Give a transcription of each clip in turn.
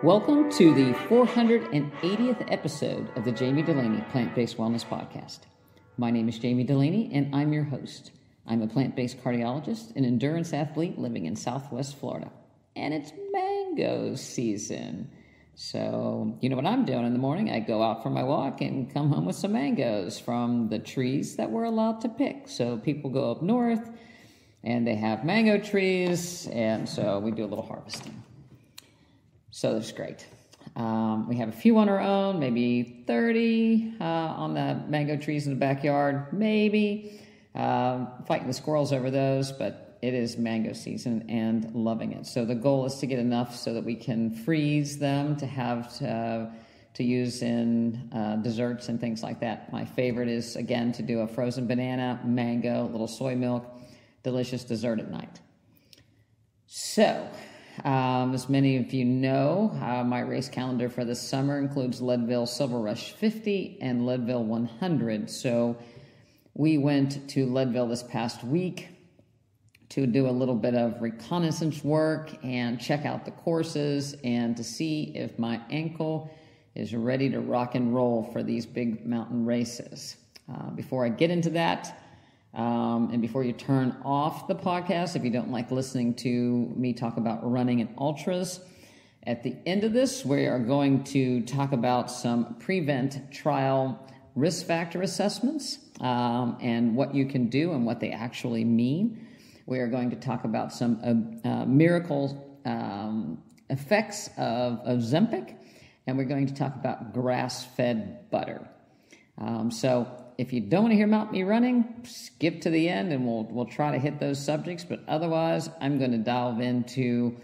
Welcome to the 480th episode of the Jami Dulaney Plant-Based Wellness Podcast. My name is Jami Dulaney, and I'm your host. I'm a plant-based cardiologist and endurance athlete living in Southwest Florida. And it's mango season. So, you know what I'm doing in the morning? I go out for my walk and come home with some mangoes from the trees that we're allowed to pick. So people go up north, and they have mango trees, and so we do a little harvesting. So that's great. We have a few on our own, maybe 30 on the mango trees in the backyard, maybe. Fighting the squirrels over those, but it is mango season and loving it. So the goal is to get enough so that we can freeze them to have to use in desserts and things like that. My favorite is, again, to do a frozen banana, mango, a little soy milk, delicious dessert at night. So, as many of you know, my race calendar for this summer includes Leadville Silver Rush 50 and Leadville 100. So we went to Leadville this past week to do a little bit of reconnaissance work and check out the courses and to see if my ankle is ready to rock and roll for these big mountain races. Before I get into that, and before you turn off the podcast, if you don't like listening to me talk about running and ultras, at the end of this, we are going to talk about some prevent trial risk factor assessments and what you can do and what they actually mean. We are going to talk about some miracle effects of Ozempic, and we're going to talk about grass-fed butter. So if you don't want to hear about me running, skip to the end and we'll try to hit those subjects. But otherwise, I'm going to dive into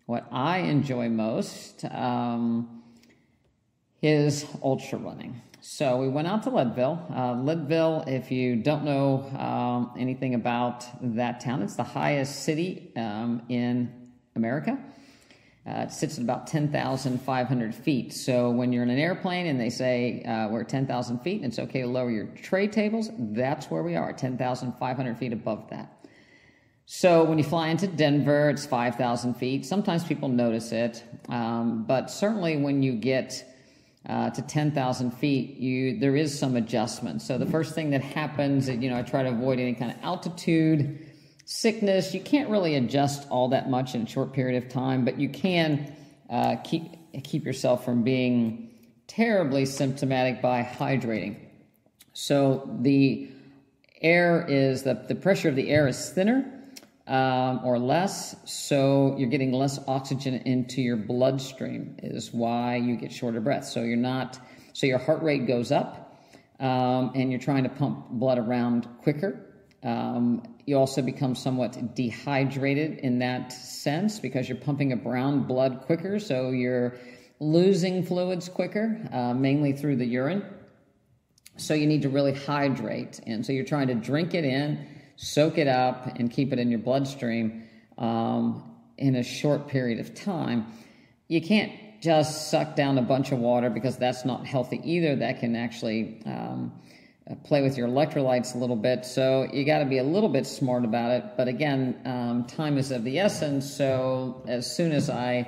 what I enjoy most, is ultra running. So we went out to Leadville. Leadville, if you don't know anything about that town, it's the highest city in America. It sits at about 10,500 feet. So when you're in an airplane and they say we're at 10,000 feet and it's okay to lower your tray tables, that's where we are, 10,500 feet above that. So when you fly into Denver, it's 5,000 feet. Sometimes people notice it, but certainly when you get to 10,000 feet, there is some adjustment. So the first thing that happens, I try to avoid any kind of altitude sickness. You can't really adjust all that much in a short period of time, but you can keep yourself from being terribly symptomatic by hydrating. So the air is, the pressure of the air is thinner or less, so you're getting less oxygen into your bloodstream is why you get shorter breath. So your heart rate goes up and you're trying to pump blood around quicker. You also become somewhat dehydrated in that sense because you're pumping around blood quicker, so you're losing fluids quicker, mainly through the urine. So you need to really hydrate, and so you're trying to drink it in, soak it up, and keep it in your bloodstream in a short period of time. You can't just suck down a bunch of water because that's not healthy either. That can actually play with your electrolytes a little bit, so you got to be a little bit smart about it. But again, time is of the essence, so as soon as on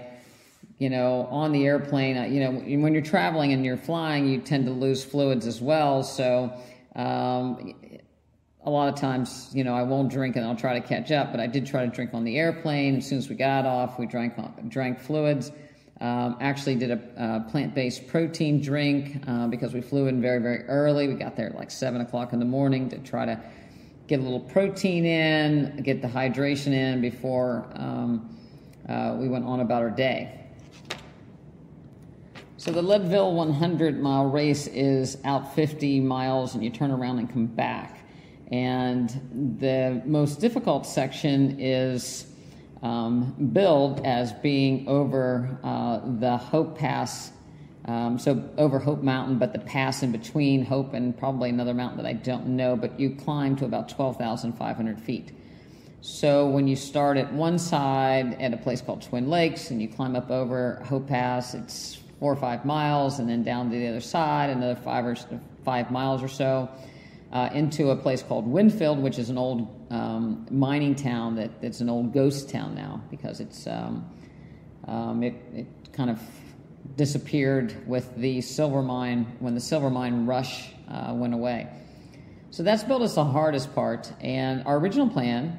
the airplane, when you're traveling and you're flying, you tend to lose fluids as well, so a lot of times, I won't drink and I'll try to catch up, but I did try to drink on the airplane. As soon as we got off, we drank fluids. Actually did a plant-based protein drink because we flew in very, very early. We got there at like 7 o'clock in the morning to try to get a little protein in, get the hydration in before we went on about our day. So the Leadville 100-mile race is out 50 miles and you turn around and come back. And the most difficult section is billed as being over the Hope Pass, so over Hope Mountain, but the pass in between Hope and probably another mountain that I don't know, but you climb to about 12,500 feet. So when you start at one side at a place called Twin Lakes and you climb up over Hope Pass, it's 4 or 5 miles, and then down to the other side, another 5 miles or so, into a place called Winfield, which is an old mining town that's an old ghost town now because it's it kind of disappeared with the silver mine when the silver mine rush went away. So that's built us the hardest part, and our original plan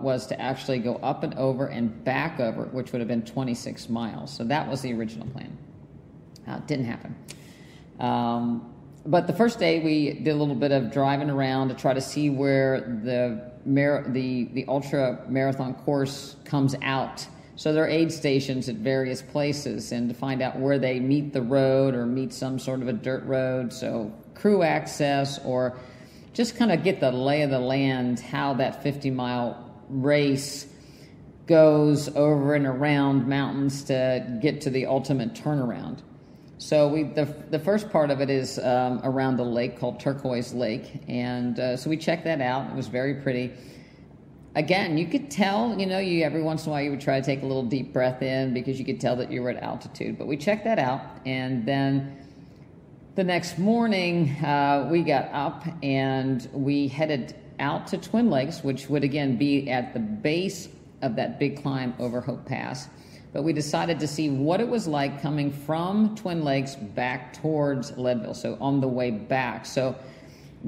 was to actually go up and over and back over, which would have been 26 miles. So that was the original plan. Didn't happen. But the first day we did a little bit of driving around to try to see where the ultra marathon course comes out. So there are aid stations at various places, and to find out where they meet the road or meet some sort of a dirt road, so crew access, or just kind of get the lay of the land, how that 50-mile race goes over and around mountains to get to the ultimate turnaround. So the first part of it is around the lake called Turquoise Lake, and so we checked that out. It was very pretty. Again, you could tell, every once in a while you would try to take a little deep breath in because you could tell that you were at altitude. But we checked that out, and then the next morning we got up and we headed out to Twin Lakes, which would again be at the base of that big climb over Hope Pass. But we decided to see what it was like coming from Twin Lakes back towards Leadville, so on the way back. So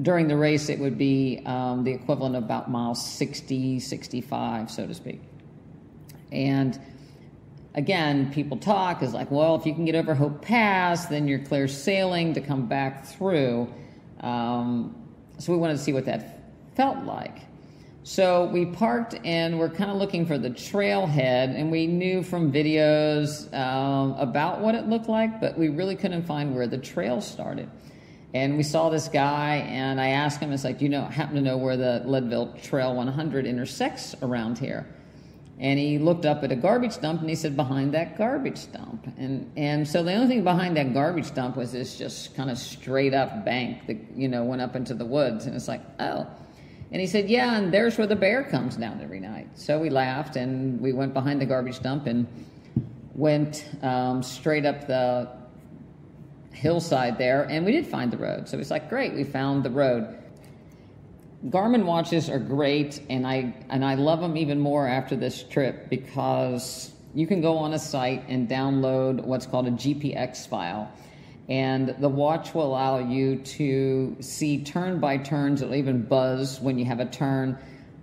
during the race, it would be the equivalent of about miles 60, 65, so to speak. And again, people talk is like, well, if you can get over Hope Pass, then you're clear sailing to come back through. So we wanted to see what that felt like. So we parked and we're kind of looking for the trailhead, and we knew from videos about what it looked like, but we really couldn't find where the trail started. And we saw this guy, and I asked him, it's like, do you happen to know where the Leadville Trail 100 intersects around here? And he looked up at a garbage dump, and he said, behind that garbage dump. And so the only thing behind that garbage dump was this just kind of straight up bank that, went up into the woods. And it's like, oh. And he said, yeah, and there's where the bear comes down every night. So we laughed, and we went behind the garbage dump and went straight up the hillside there, and we did find the road. So it's like, great, we found the road. Garmin watches are great, and I love them even more after this trip because you can go on a site and download what's called a GPX file. And the watch will allow you to see turn by turns. It'll even buzz when you have a turn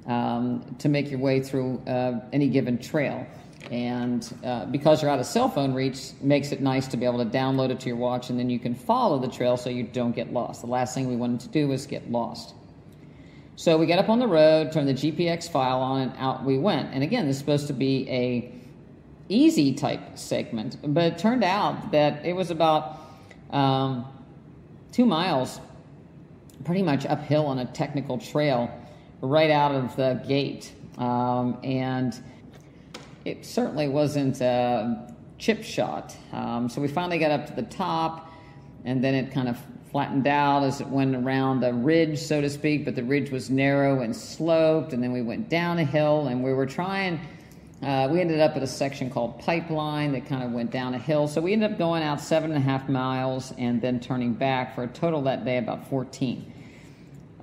to make your way through any given trail. And because you're out of cell phone reach, makes it nice to be able to download it to your watch, and then you can follow the trail so you don't get lost. The last thing we wanted to do was get lost. So we got up on the road, turned the GPX file on, and out we went. And again, this is supposed to be a easy type segment, but it turned out that it was about 2 miles pretty much uphill on a technical trail right out of the gate. And it certainly wasn't a chip shot. So we finally got up to the top, and then it kind of flattened out as it went around a ridge, so to speak, but the ridge was narrow and sloped, and then we went down a hill, and we were trying, we ended up at a section called Pipeline that kind of went down a hill. So we ended up going out 7.5 miles and then turning back for a total that day about 14.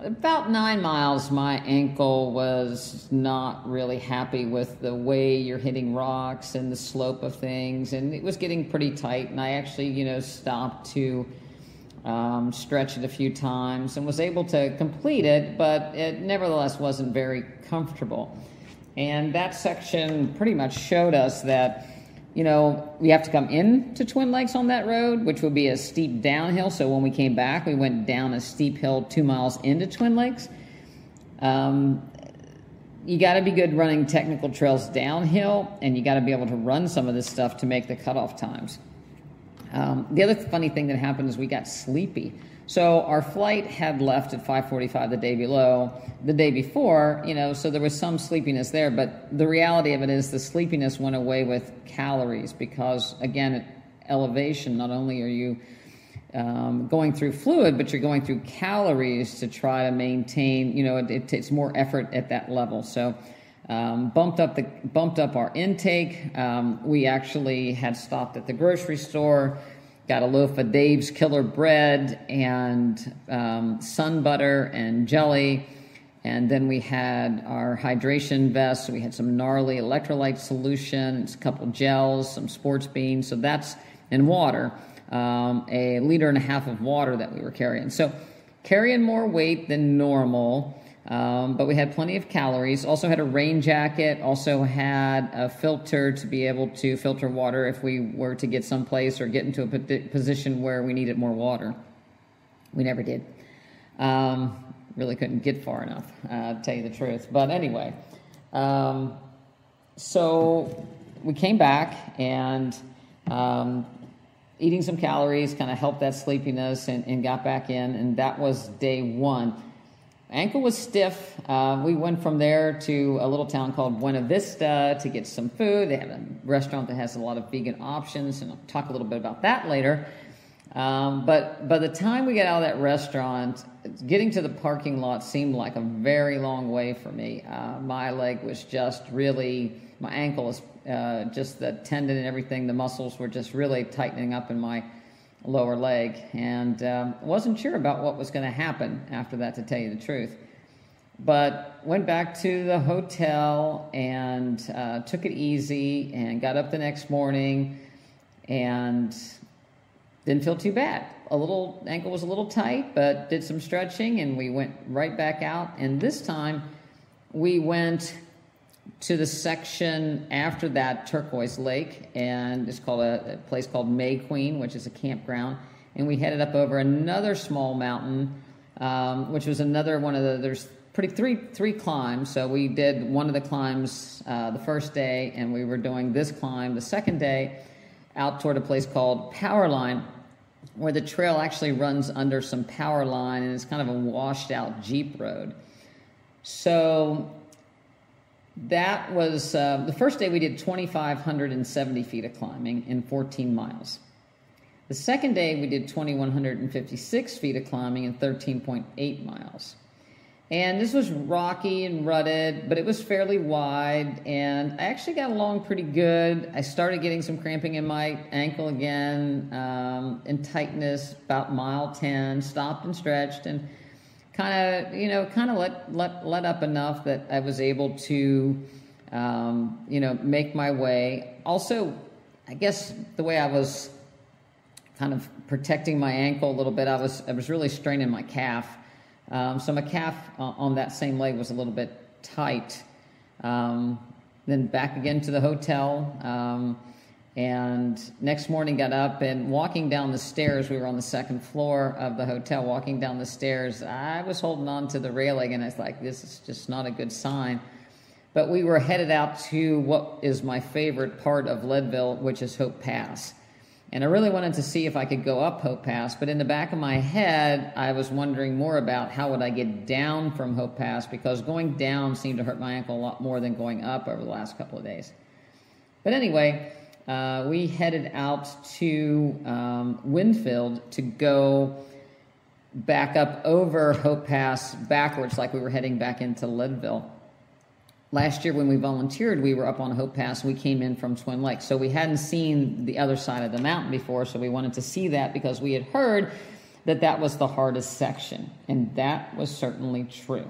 About 9 miles, my ankle was not really happy with the way you're hitting rocks and the slope of things, and it was getting pretty tight, and I actually, stopped to stretch it a few times and was able to complete it, but it nevertheless wasn't very comfortable. And that section pretty much showed us that, we have to come into Twin Lakes on that road, which would be a steep downhill. So when we came back, we went down a steep hill 2 miles into Twin Lakes. You got to be good running technical trails downhill, and you got to be able to run some of this stuff to make the cutoff times. The other funny thing that happened is we got sleepy. So our flight had left at 5:45 the day before, so there was some sleepiness there. But the reality of it is the sleepiness went away with calories because, again, at elevation, not only are you going through fluid, but you're going through calories to try to maintain, it takes more effort at that level. So bumped up our intake. We actually had stopped at the grocery store, got a loaf of Dave's Killer Bread and sun butter and jelly. And then we had our hydration vest. So we had some gnarly electrolyte solution, a couple gels, some sports beans. So that's and water, a liter and a half of water that we were carrying. So carrying more weight than normal, but we had plenty of calories. Also had a rain jacket, also had a filter to be able to filter water if we were to get someplace or get into a position where we needed more water. We never did. Really couldn't get far enough, to tell you the truth. But anyway, so we came back and eating some calories kind of helped that sleepiness and got back in, and that was day one. Ankle was stiff. We went from there to a little town called Buena Vista to get some food. They have a restaurant that has a lot of vegan options, and I'll talk a little bit about that later. But by the time we got out of that restaurant, getting to the parking lot seemed like a very long way for me. My leg was just really, my ankle was just the tendon and everything, the muscles were just really tightening up in my lower leg, and wasn't sure about what was going to happen after that, to tell you the truth. But went back to the hotel and took it easy and got up the next morning and didn't feel too bad. Ankle was a little tight, but did some stretching and we went right back out. And this time we went to the section after that, Turquoise Lake, and it's called a place called May Queen, which is a campground. And we headed up over another small mountain, which was another one of there's three climbs. So we did one of the climbs the first day, and we were doing this climb the second day out toward a place called Powerline, where the trail actually runs under some power line, and it's kind of a washed out Jeep road. So that was the first day. We did 2,570 feet of climbing in 14 miles. The second day we did 2,156 feet of climbing in 13.8 miles. And this was rocky and rutted, but it was fairly wide, and I actually got along pretty good. I started getting some cramping in my ankle again, and tightness about mile 10, stopped and stretched, and kind of let up enough that I was able to, make my way. Also, I guess the way I was kind of protecting my ankle a little bit, I was really straining my calf. So my calf on that same leg was a little bit tight. Then back again to the hotel. And next morning got up and walking down the stairs. We were on the second floor of the hotel. Walking down the stairs, I was holding on to the railing, and I was like, this is just not a good sign. But we were headed out to what is my favorite part of Leadville, which is Hope Pass. And I really wanted to see if I could go up Hope Pass, but in the back of my head, I was wondering more about how would I get down from Hope Pass, because going down seemed to hurt my ankle a lot more than going up over the last couple of days. But anyway, we headed out to Winfield to go back up over Hope Pass backwards, like we were heading back into Leadville. Last year when we volunteered, we were up on Hope Pass. We came in from Twin Lakes. So we hadn't seen the other side of the mountain before, so we wanted to see that because we had heard that that was the hardest section. And that was certainly true.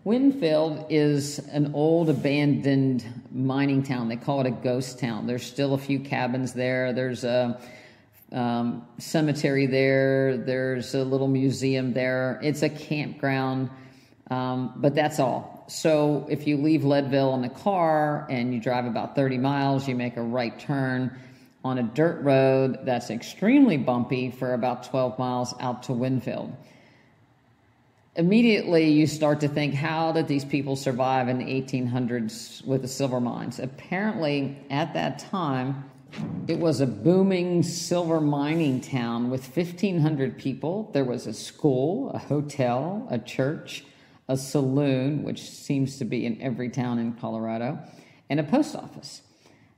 Winfield is an old abandoned mining town. They call it a ghost town. There's still a few cabins there. There's a cemetery there. There's a little museum there. It's a campground. But that's all. So if you leave Leadville in the car and you drive about 30 miles, you make a right turn on a dirt road that's extremely bumpy for about 12 miles out to Winfield. Immediately you start to think, how did these people survive in the 1800s with the silver mines? Apparently at that time, it was a booming silver mining town with 1,500 people. There was a school, a hotel, a church, a saloon, which seems to be in every town in Colorado, and a post office.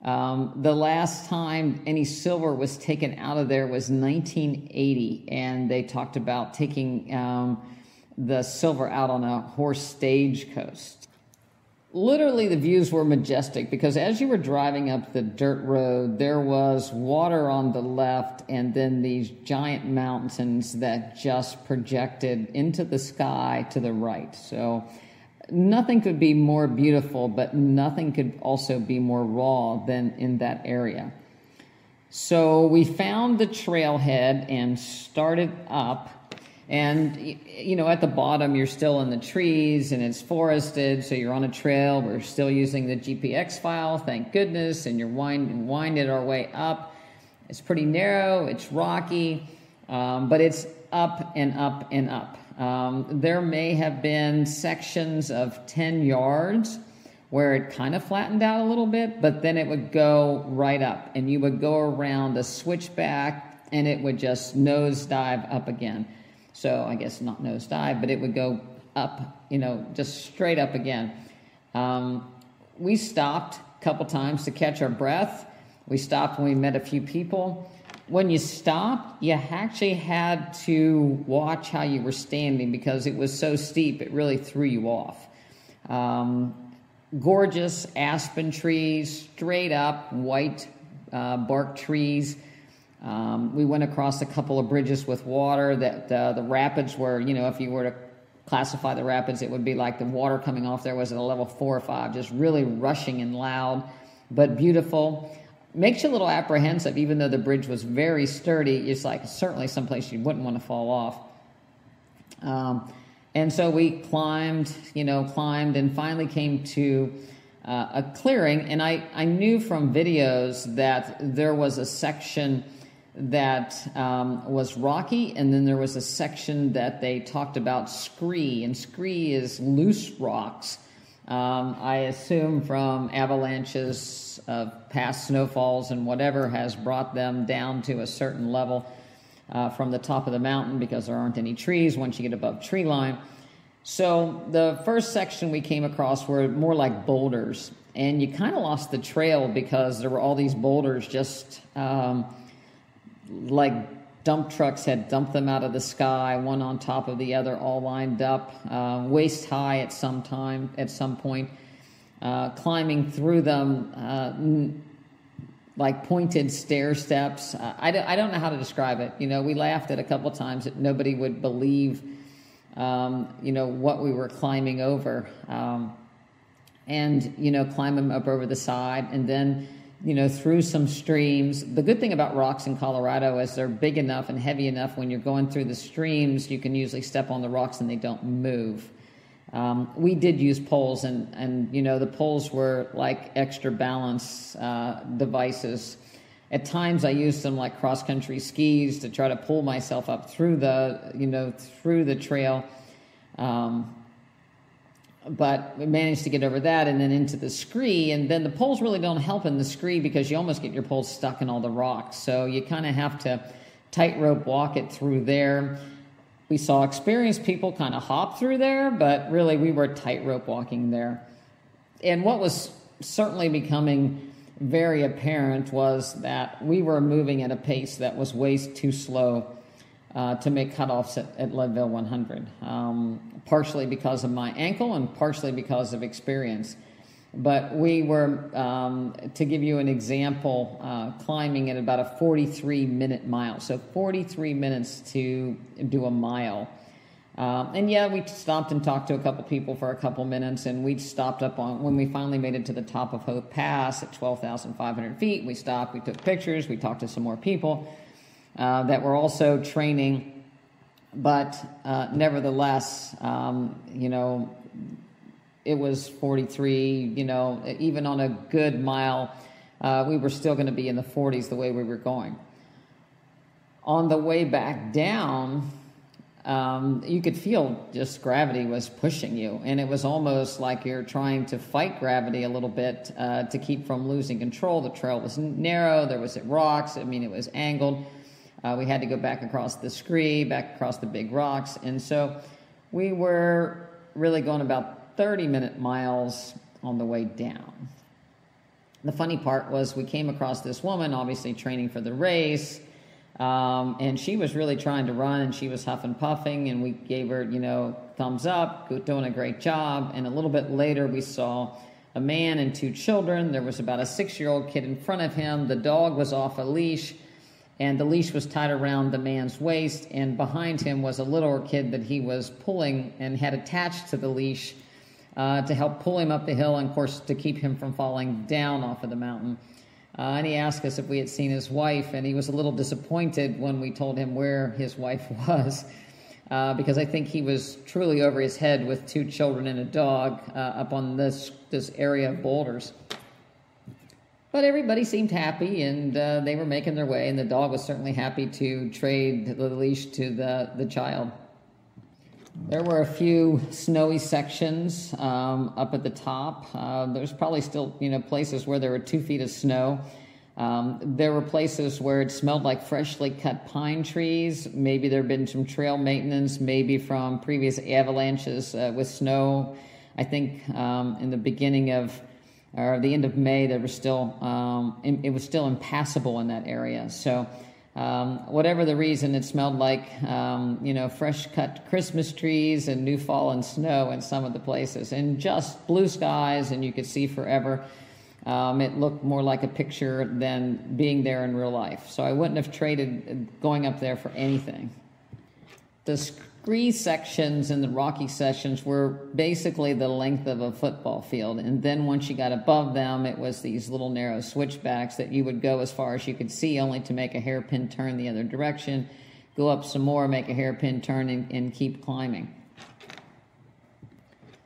The last time any silver was taken out of there was 1980, and they talked about taking the silver out on a horse stagecoach. Literally, the views were majestic because as you were driving up the dirt road, there was water on the left and then these giant mountains that just projected into the sky to the right. So nothing could be more beautiful, but nothing could also be more raw than in that area. So we found the trailhead and started up. And, you know, at the bottom, you're still in the trees and it's forested, so you're on a trail. We're still using the GPX file, thank goodness, and you're winding our way up. It's pretty narrow, it's rocky, but it's up and up and up. There may have been sections of 10 yards where it kind of flattened out a little bit, but then it would go right up, and you would go around a switchback, and it would just nosedive up again. So I guess not nosedive, but it would go up, you know, just straight up again. We stopped a couple times to catch our breath. We stopped when we met a few people. When you stopped, you actually had to watch how you were standing because it was so steep, it really threw you off. Gorgeous aspen trees, straight up white bark trees. We went across a couple of bridges with water that the rapids were, you know, if you were to classify the rapids, it would be like the water coming off there was at a level 4 or 5, just really rushing and loud, but beautiful. Makes you a little apprehensive, even though the bridge was very sturdy. It's like certainly someplace you wouldn't want to fall off. And so we climbed and finally came to a clearing. And I knew from videos that there was a section that was rocky, and then there was a section that they talked about scree, and scree is loose rocks. I assume from avalanches of past snowfalls and whatever has brought them down to a certain level from the top of the mountain because there aren't any trees once you get above tree line. So the first section we came across were more like boulders, and you kind of lost the trail because there were all these boulders just like dump trucks had dumped them out of the sky, one on top of the other, all lined up, waist high at some point, climbing through them like pointed stair steps. I don't know how to describe it. You know, we laughed at a couple of times that nobody would believe, you know, what we were climbing over. And, you know, climb them up over the side and then, you know, through some streams. The good thing about rocks in Colorado is they're big enough and heavy enough when you're going through the streams, you can usually step on the rocks and they don't move. We did use poles, and you know, the poles were like extra balance devices. At times I used them like cross-country skis to try to pull myself up through the trail. But we managed to get over that and then into the scree, and then the poles really don't help in the scree because you almost get your poles stuck in all the rocks. So you kind of have to tightrope walk it through there. We saw experienced people kind of hop through there, but really we were tightrope walking there. And what was certainly becoming very apparent was that we were moving at a pace that was way too slow to make cutoffs at Leadville 100, partially because of my ankle and partially because of experience. But we were, to give you an example, climbing at about a 43-minute mile. So 43 minutes to do a mile. And yeah, we stopped and talked to a couple people for a couple minutes, and we stopped up on, when we finally made it to the top of Hope Pass at 12,500 feet, we stopped, we took pictures, we talked to some more people that were also training. But nevertheless, you know, it was 43, you know, even on a good mile, we were still going to be in the 40s the way we were going. On the way back down, you could feel just gravity was pushing you, and it was almost like you're trying to fight gravity a little bit to keep from losing control. The trail was narrow, there was rocks, I mean, it was angled. We had to go back across the scree, back across the big rocks, and so we were really going about 30-minute miles on the way down. The funny part was we came across this woman, obviously training for the race, and she was really trying to run, and she was huffing puffing, and we gave her, you know, thumbs up, doing a great job. And a little bit later we saw a man and two children. There was about a 6-year-old kid in front of him. The dog was off a leash, and the leash was tied around the man's waist, and behind him was a littler kid that he was pulling and had attached to the leash to help pull him up the hill and, of course, to keep him from falling down off of the mountain. And he asked us if we had seen his wife, and he was a little disappointed when we told him where his wife was, because I think he was truly over his head with 2 children and a dog up on this area of boulders. But everybody seemed happy, and they were making their way, and the dog was certainly happy to trade the leash to the child. There were a few snowy sections up at the top. There's probably still, places where there were 2 feet of snow. There were places where it smelled like freshly cut pine trees. Maybe there had been some trail maintenance, maybe from previous avalanches with snow. I think in the beginning of, or the end of May, there was still, it was still impassable in that area. So whatever the reason, it smelled like, fresh cut Christmas trees and new fallen snow in some of the places, and just blue skies, and you could see forever. It looked more like a picture than being there in real life. So I wouldn't have traded going up there for anything. The scree sections and the rocky sections were basically the length of a football field. And then once you got above them, it was these little narrow switchbacks that you would go as far as you could see, only to make a hairpin turn the other direction, go up some more, make a hairpin turn, and keep climbing.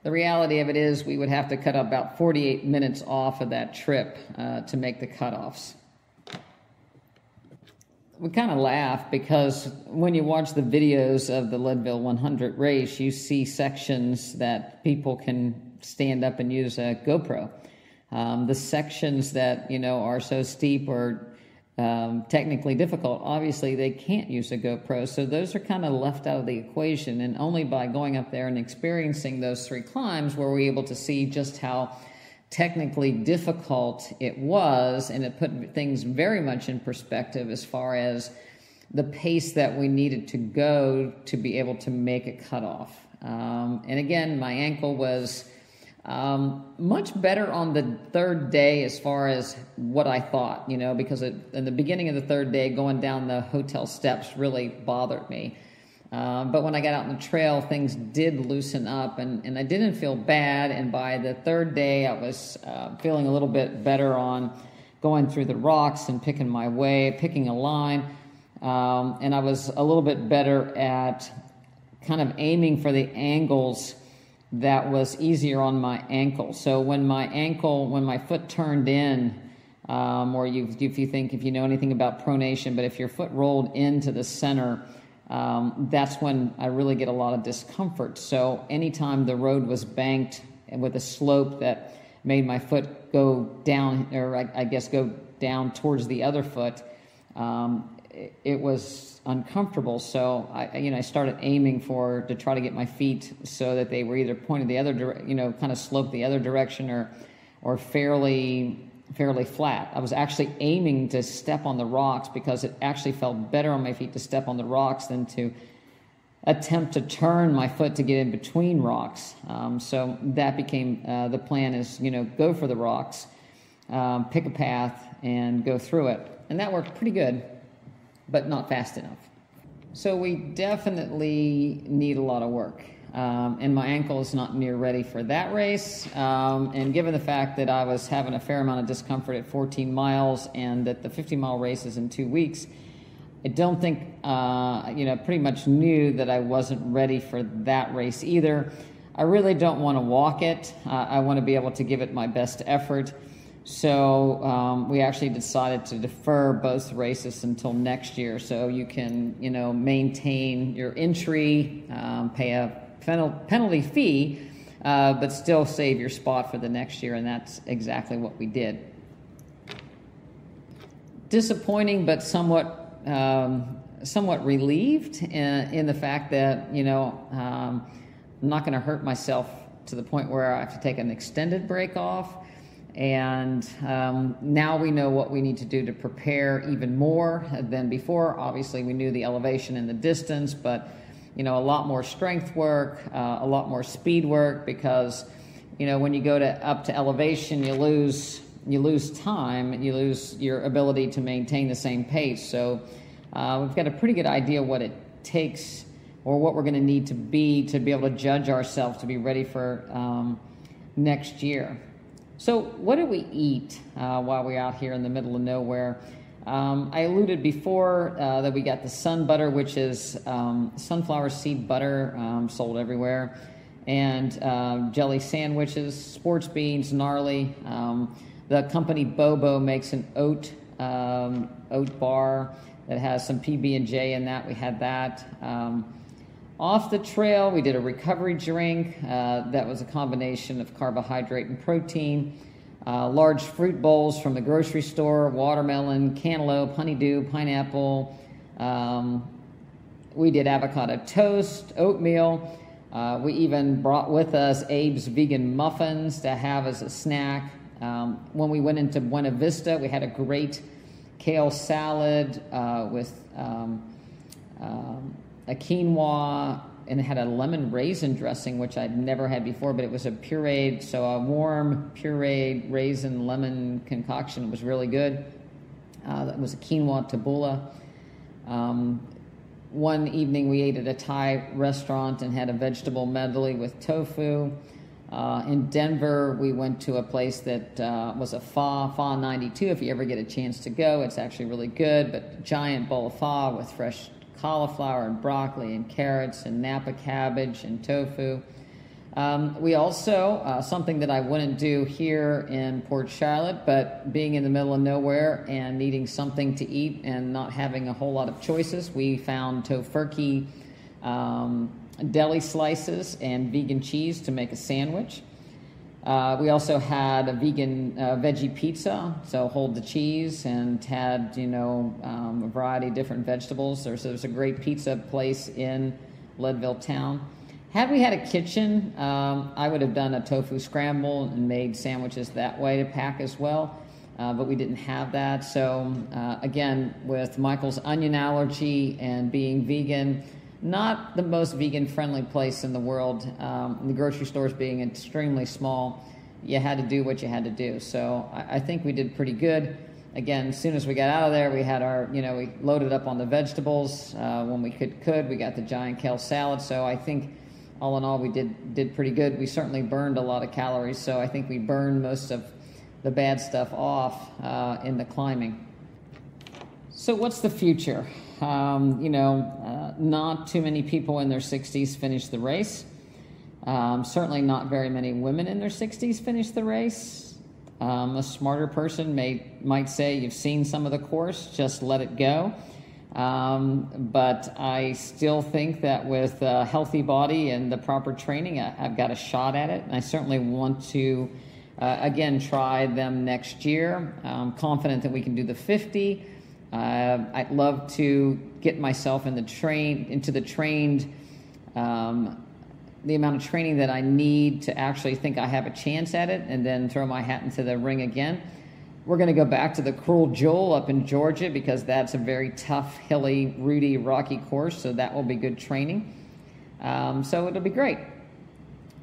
The reality of it is we would have to cut about 48 minutes off of that trip to make the cutoffs. We kind of laugh because when you watch the videos of the Leadville 100 race, you see sections that people can stand up and use a GoPro. The sections that, are so steep or technically difficult, obviously they can't use a GoPro, so those are kind of left out of the equation, and only by going up there and experiencing those 3 climbs were we able to see just how technically difficult it was, and it put things very much in perspective as far as the pace that we needed to go to be able to make a cutoff. And again, my ankle was much better on the 3rd day as far as what I thought, because in the beginning of the 3rd day, going down the hotel steps really bothered me. But when I got out on the trail, things did loosen up, and I didn't feel bad. And by the 3rd day, I was feeling a little bit better on going through the rocks and picking my way, picking a line. And I was a little bit better at kind of aiming for the angles that was easier on my ankle. So when my foot turned in, or if you know anything about pronation, but if your foot rolled into the center, that's when I really get a lot of discomfort. So anytime the road was banked with a slope that made my foot go down, or I guess go down towards the other foot, it was uncomfortable. So I started aiming to try to get my feet so that they were either pointed the other kind of sloped the other direction, or fairly flat. I was actually aiming to step on the rocks because it actually felt better on my feet to step on the rocks than to attempt to turn my foot to get in between rocks. So that became the plan is, go for the rocks, pick a path, and go through it. And that worked pretty good, but not fast enough. So we definitely need a lot of work. And my ankle is not near ready for that race. And given the fact that I was having a fair amount of discomfort at 14 miles and that the 50-mile race is in 2 weeks, I don't think, pretty much knew that I wasn't ready for that race either. I really don't want to walk it. I want to be able to give it my best effort. So we actually decided to defer both races until next year, so you can, maintain your entry, pay a penalty fee, but still save your spot for the next year, and that's exactly what we did. Disappointing, but somewhat relieved in the fact that, I'm not going to hurt myself to the point where I have to take an extended break off. And now we know what we need to do to prepare even more than before. Obviously, we knew the elevation and the distance, but a lot more strength work, a lot more speed work, because when you go up to elevation, you lose time, and you lose your ability to maintain the same pace. So we've got a pretty good idea what it takes, or what we're going to need to be able to judge ourselves to be ready for next year. So what do we eat while we're out here in the middle of nowhere? I alluded before that we got the sun butter, which is sunflower seed butter, sold everywhere, and jelly sandwiches, sports beans, gnarly. The company Bobo makes an oat bar that has some PB&J in that. We had that. Off the trail, we did a recovery drink that was a combination of carbohydrate and protein. Large fruit bowls from the grocery store, watermelon, cantaloupe, honeydew, pineapple. We did avocado toast, oatmeal. We even brought with us Abe's vegan muffins to have as a snack. When we went into Buena Vista, we had a great kale salad with a quinoa, and it had a lemon raisin dressing, which I'd never had before, but it was a pureed, so a warm pureed raisin lemon concoction. It was really good. That was a quinoa tabbouleh. One evening we ate at a Thai restaurant and had a vegetable medley with tofu. In Denver, we went to a place that was a pho 92. If you ever get a chance to go, it's actually really good, but a giant bowl of pho with fresh cauliflower and broccoli and carrots and Napa cabbage and tofu. We also, something that I wouldn't do here in Port Charlotte, but being in the middle of nowhere and needing something to eat and not having a whole lot of choices, we found tofurkey deli slices and vegan cheese to make a sandwich. We also had a vegan veggie pizza, so hold the cheese, and had, a variety of different vegetables. There's a great pizza place in Leadville town. Had we had a kitchen, I would have done a tofu scramble and made sandwiches that way to pack as well, but we didn't have that. So again, with Michael's onion allergy and being vegan, not the most vegan-friendly place in the world. The grocery stores being extremely small, you had to do what you had to do. So I think we did pretty good. Again, as soon as we got out of there, we had our, we loaded up on the vegetables when we could. We got the giant kale salad. So I think all in all, we did pretty good. We certainly burned a lot of calories. So I think we burned most of the bad stuff off in the climbing. So what's the future? Not too many people in their 60s finish the race. Certainly not very many women in their 60s finish the race. A smarter person might say, you've seen some of the course, just let it go. But I still think that with a healthy body and the proper training, I've got a shot at it. And I certainly want to, again, try them next year. I'm confident that we can do the 50. I'd love to get myself into the amount of training that I need to actually think I have a chance at it, and then throw my hat into the ring again. We're going to go back to the Cruel Jewel up in Georgia because that's a very tough, hilly, rooty, rocky course, so that will be good training. So it'll be great.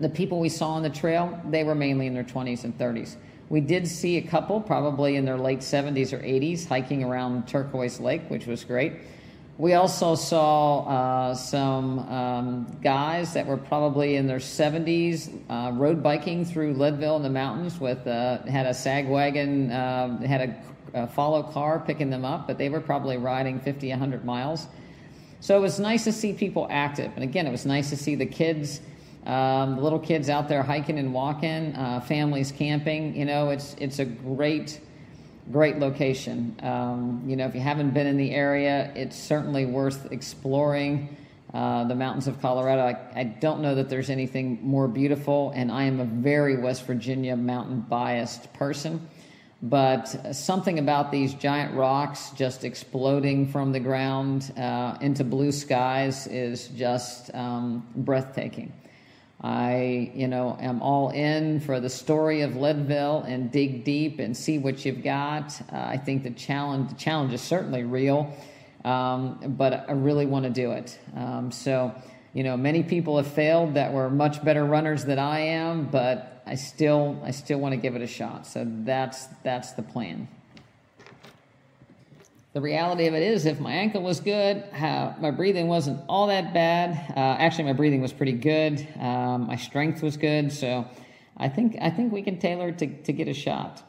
The people we saw on the trail, they were mainly in their 20s and 30s. We did see a couple, probably in their late 70s or 80s, hiking around Turquoise Lake, which was great. We also saw some guys that were probably in their 70s road biking through Leadville in the mountains with had a sag wagon, had a follow car picking them up, but they were probably riding 50, 100 miles. So it was nice to see people active. And again, it was nice to see the kids, the little kids out there hiking and walking, families camping. It's a great location. If you haven't been in the area, it's certainly worth exploring the mountains of Colorado. I don't know that there's anything more beautiful, and I am a very West Virginia mountain biased person, but something about these giant rocks just exploding from the ground into blue skies is just breathtaking. I, am all in for the story of Leadville and dig deep and see what you've got. I think the challenge is certainly real, but I really want to do it. Many people have failed that were much better runners than I am, but I still want to give it a shot. So that's the plan. The reality of it is, if my ankle was good, my breathing wasn't all that bad. Actually, my breathing was pretty good. My strength was good. So I think we can tailor it to get a shot.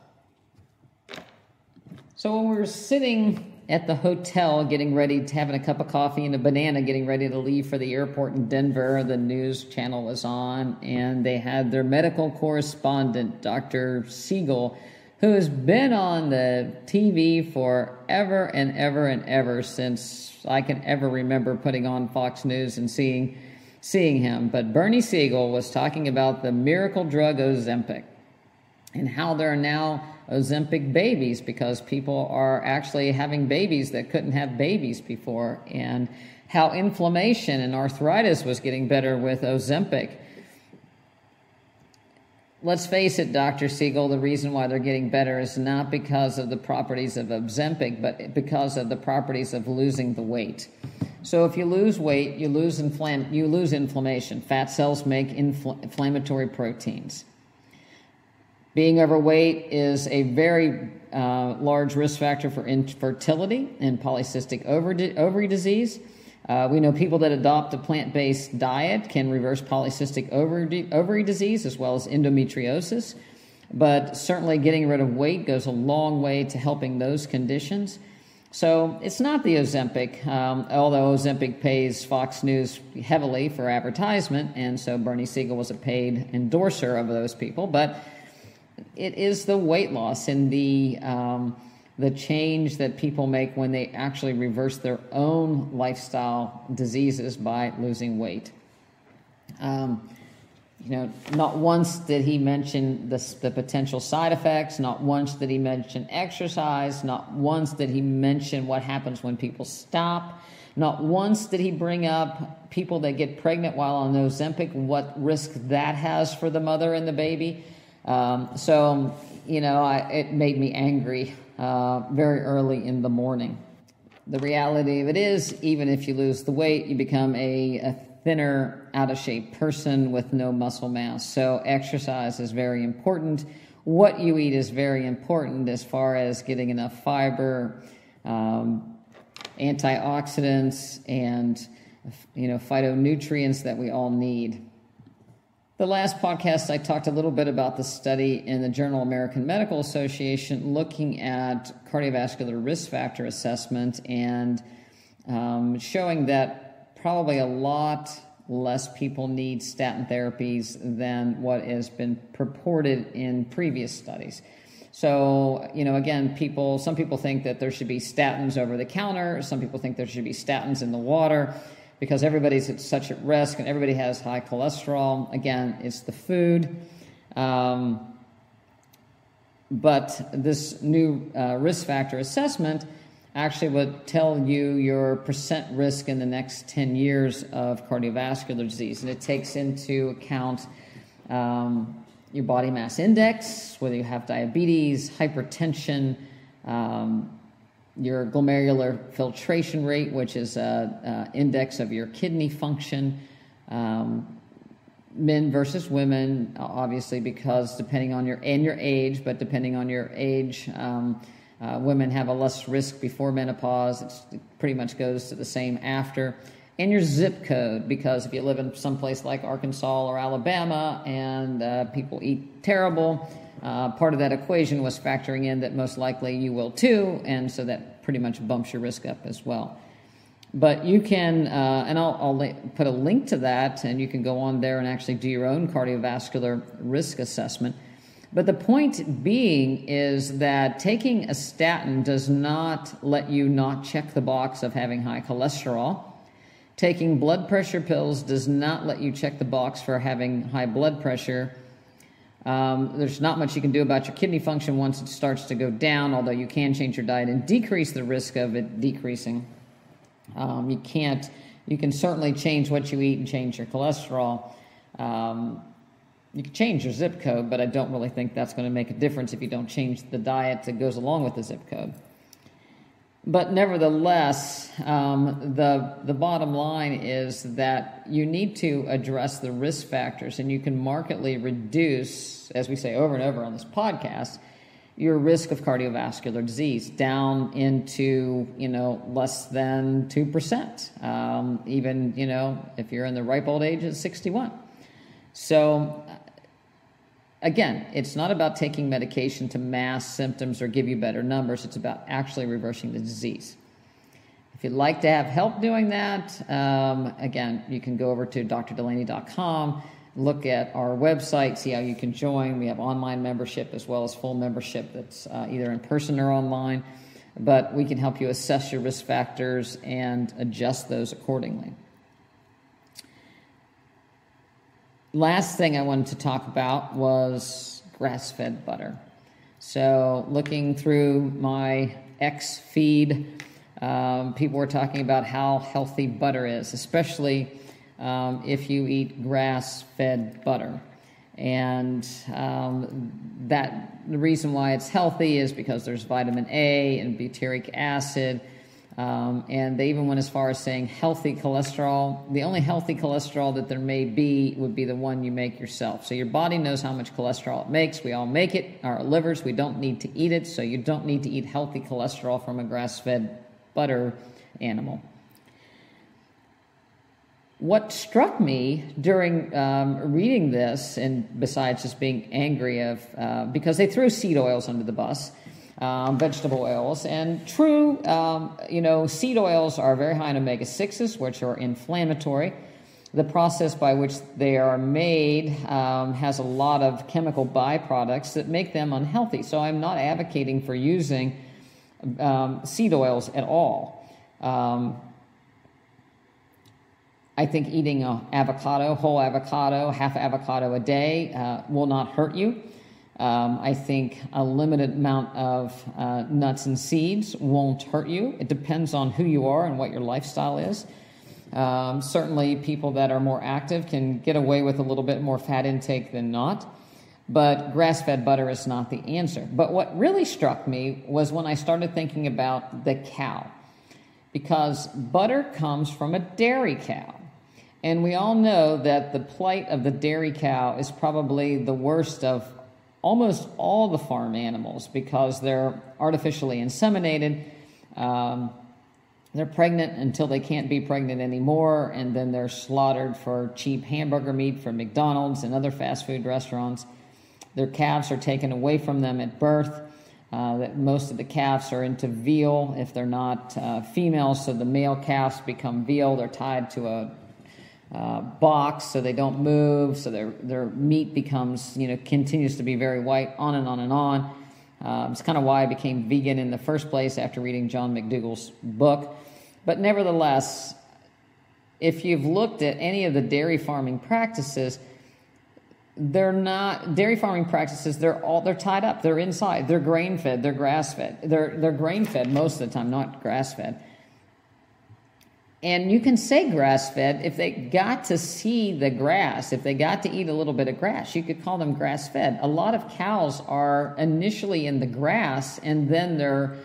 So when we were sitting at the hotel getting ready to having a cup of coffee and a banana getting ready to leave for the airport in Denver, the news channel was on, and they had their medical correspondent, Dr. Siegel, who has been on the TV for ever and ever and ever since I can ever remember putting on Fox News and seeing him. But Bernie Siegel was talking about the miracle drug Ozempic and how there are now Ozempic babies because people are actually having babies that couldn't have babies before, and how inflammation and arthritis was getting better with Ozempic. Let's face it, Dr. Siegel, the reason why they're getting better is not because of the properties of Ozempic, but because of the properties of losing the weight. So if you lose weight, you lose inflammation. Fat cells make inflammatory proteins. Being overweight is a very large risk factor for infertility and polycystic ovary disease. We know people that adopt a plant-based diet can reverse polycystic ovary disease as well as endometriosis. But certainly getting rid of weight goes a long way to helping those conditions. So it's not the Ozempic, although Ozempic pays Fox News heavily for advertisement, and so Bernie Siegel was a paid endorser of those people. But it is the weight loss and the change that people make when they actually reverse their own lifestyle diseases by losing weight. Not once did he mention the potential side effects. Not once did he mention exercise. Not once did he mention what happens when people stop. Not once did he bring up people that get pregnant while on Ozempic, what risk that has for the mother and the baby. It made me angry very early in the morning. The reality of it is, even if you lose the weight, you become a thinner, out-of-shape person with no muscle mass. So exercise is very important. What you eat is very important as far as getting enough fiber, antioxidants, and phytonutrients that we all need. The last podcast, I talked a little bit about the study in the Journal American Medical Association looking at cardiovascular risk factor assessment and showing that probably a lot less people need statin therapies than what has been purported in previous studies. So, again, some people think that there should be statins over the counter. Some people think there should be statins in the water, because everybody's at such at risk and everybody has high cholesterol. Again, it's the food. But this new risk factor assessment actually would tell you your percent risk in the next 10 years of cardiovascular disease. And it takes into account your body mass index, whether you have diabetes, hypertension, your glomerular filtration rate, which is an index of your kidney function, men versus women, obviously, because depending on your age, but depending on your age, women have a less risk before menopause. It pretty much goes to the same after. And your zip code, because if you live in someplace like Arkansas or Alabama and people eat terrible, part of that equation was factoring in that most likely you will too, and so that pretty much bumps your risk up as well. But you can, and I'll put a link to that, and you can go on there and actually do your own cardiovascular risk assessment. But the point being is that taking a statin does not let you not check the box of having high cholesterol. Taking blood pressure pills does not let you check the box for having high blood pressure. There's not much you can do about your kidney function once it starts to go down, although you can change your diet and decrease the risk of it decreasing. You can certainly change what you eat and change your cholesterol. You can change your zip code, but I don't really think that's going to make a difference if you don't change the diet that goes along with the zip code. But nevertheless, the bottom line is that you need to address the risk factors, and you can markedly reduce, as we say over and over on this podcast, your risk of cardiovascular disease down into, less than 2%, even, if you're in the ripe old age of 61. So again, it's not about taking medication to mask symptoms or give you better numbers. It's about actually reversing the disease. If you'd like to have help doing that, again, you can go over to drdulaney.com, look at our website, see how you can join. We have online membership as well as full membership that's either in person or online. But we can help you assess your risk factors and adjust those accordingly. Last thing I wanted to talk about was grass-fed butter. So looking through my X feed, people were talking about how healthy butter is, especially if you eat grass-fed butter. And the reason why it's healthy is because there's vitamin A and butyric acid. And they even went as far as saying healthy cholesterol. The only healthy cholesterol that there may be would be the one you make yourself. So your body knows how much cholesterol it makes. We all make it. Our livers, we don't need to eat it. So you don't need to eat healthy cholesterol from a grass-fed butter animal. What struck me during reading this, and besides just being angry because they threw seed oils under the bus, vegetable oils, and true, seed oils are very high in omega-6s, which are inflammatory. The process by which they are made has a lot of chemical byproducts that make them unhealthy. So I'm not advocating for using seed oils at all. I think eating whole avocado, half avocado a day will not hurt you. I think a limited amount of nuts and seeds won't hurt you. It depends on who you are and what your lifestyle is. Certainly people that are more active can get away with a little bit more fat intake than not. But grass-fed butter is not the answer. But what really struck me was when I started thinking about the cow. Because butter comes from a dairy cow. And we all know that the plight of the dairy cow is probably the worst of almost all the farm animals because they're artificially inseminated. They're pregnant until they can't be pregnant anymore, and then they're slaughtered for cheap hamburger meat from McDonald's and other fast food restaurants. Their calves are taken away from them at birth. That most of the calves are into veal if they're not females, so the male calves become veal. They're tied to a box so they don't move, so their meat becomes, continues to be very white, on and on and on. It's kind of why I became vegan in the first place after reading John McDougall's book. But nevertheless, if you've looked at any of the dairy farming practices, they're not dairy farming practices. They're tied up. They're inside. They're grain fed. They're grass fed. They're grain fed most of the time, not grass fed. And you can say grass-fed if they got to see the grass, if they got to eat a little bit of grass. You could call them grass-fed. A lot of cows are initially in the grass, and then they're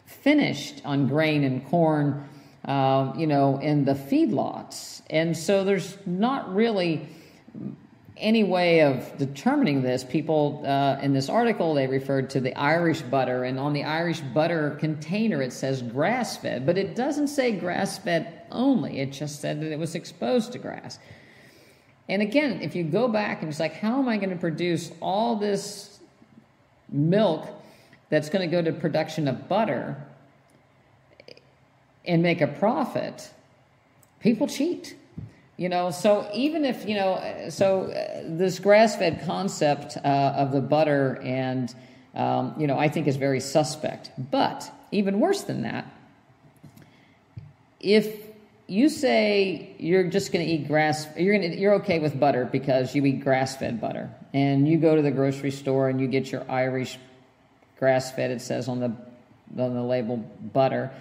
finished on grain and corn, in the feedlots. And so there's not really any way of determining this. People in this article, they referred to the Irish butter, and on the Irish butter container it says grass-fed, but it doesn't say grass-fed only. It just said that it was exposed to grass. And again, if you go back and it's like, how am I going to produce all this milk that's going to go to production of butter and make a profit? People cheat. So even if, this grass-fed concept of the butter and, I think is very suspect. But even worse than that, if you say you're just going to eat you're okay with butter because you eat grass-fed butter, and you go to the grocery store and you get your Irish grass-fed, it says on the label, butter.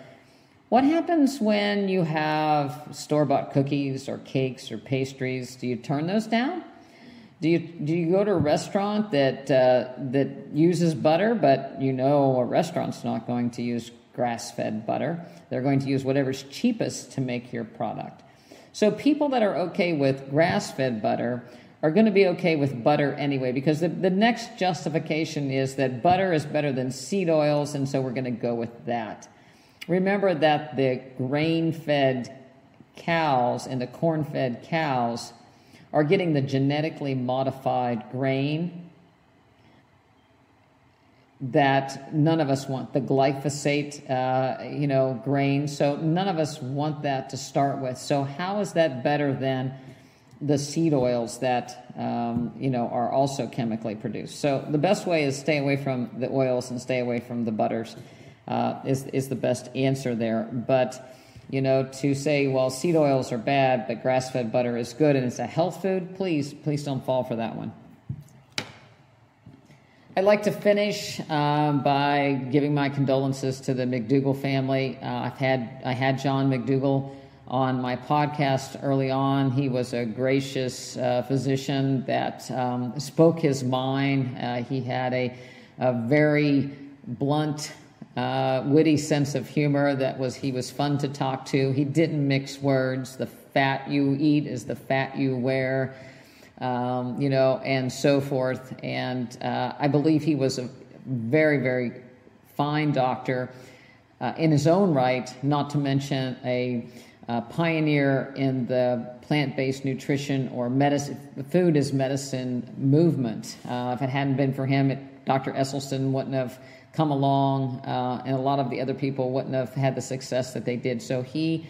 What happens when you have store-bought cookies or cakes or pastries? Do you turn those down? Do you go to a restaurant that uses butter, but a restaurant's not going to use grass-fed butter? They're going to use whatever's cheapest to make your product. So people that are okay with grass-fed butter are going to be okay with butter anyway, because the next justification is that butter is better than seed oils, and so we're going to go with that. Remember that the grain-fed cows and the corn-fed cows are getting the genetically modified grain that none of us want, the glyphosate, grain. So none of us want that to start with. So how is that better than the seed oils that, are also chemically produced? So the best way is stay away from the oils and stay away from the butters is the best answer there. But, to say, well, seed oils are bad, but grass-fed butter is good and it's a health food, please don't fall for that one. I'd like to finish by giving my condolences to the McDougall family. I had John McDougall on my podcast early on. He was a gracious physician that spoke his mind. He had a very blunt, witty sense of humor he was fun to talk to. He didn't mix words. The fat you eat is the fat you wear. And so forth. And I believe he was a very, very fine doctor in his own right, not to mention a pioneer in the plant-based nutrition or medicine, food as medicine movement. If it hadn't been for him, Dr. Esselstyn wouldn't have come along, and a lot of the other people wouldn't have had the success that they did. So he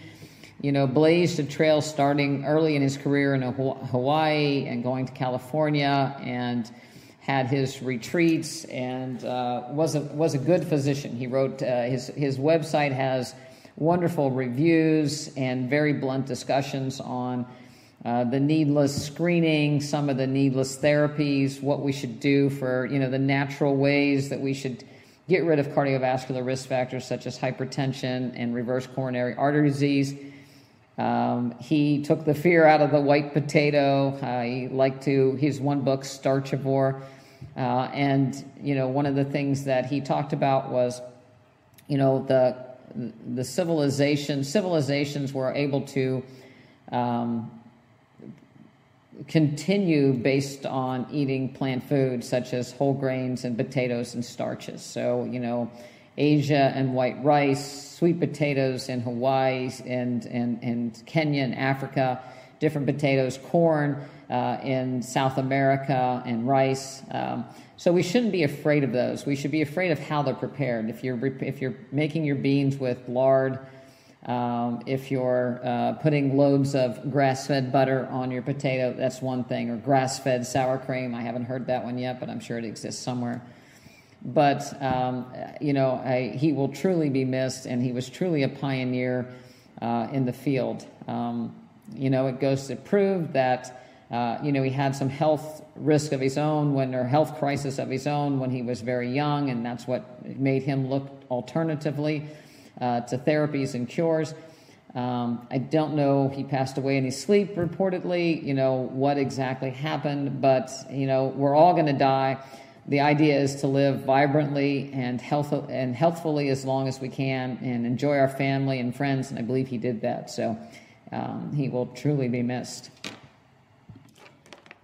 blazed a trail starting early in his career in Hawaii and going to California, and had his retreats, and was a good physician. He wrote his website has wonderful reviews and very blunt discussions on the needless screening, some of the needless therapies, what we should do for the natural ways that we should get rid of cardiovascular risk factors such as hypertension and reverse coronary artery disease. He took the fear out of the white potato. His one book, Starchivore. And one of the things that he talked about was, the civilizations were able to continue based on eating plant food such as whole grains and potatoes and starches. So, Asia and white rice, sweet potatoes in Hawaii and Kenya and Africa, different potatoes, corn in South America, and rice. So we shouldn't be afraid of those. We should be afraid of how they're prepared. If you're making your beans with lard, if you're putting loads of grass-fed butter on your potato, that's one thing. Or grass-fed sour cream. I haven't heard that one yet, but I'm sure it exists somewhere. But, he will truly be missed, and he was truly a pioneer in the field. It goes to prove that, he had some health risk of his own or health crisis of his own when he was very young, and that's what made him look alternatively to therapies and cures. I don't know, he passed away in his sleep reportedly, what exactly happened, but, we're all going to die. The idea is to live vibrantly and healthfully as long as we can, and enjoy our family and friends, and I believe he did that. So he will truly be missed.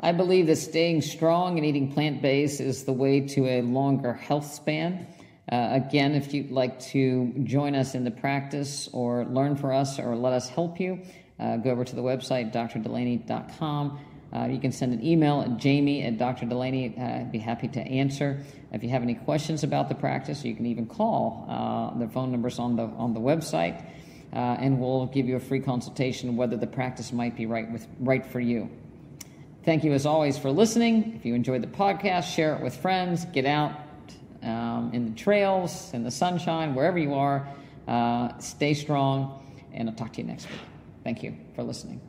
I believe that staying strong and eating plant-based is the way to a longer health span. Again, if you'd like to join us in the practice or learn from us or let us help you, go over to the website, drdulaney.com. You can send an email at Jami@drdulaney. I'd be happy to answer. If you have any questions about the practice, you can even call. The phone number's on the website, and we'll give you a free consultation whether the practice might be right for you. Thank you as always for listening. If you enjoyed the podcast, share it with friends. Get out in the trails, in the sunshine, wherever you are. Stay strong, and I'll talk to you next week. Thank you for listening.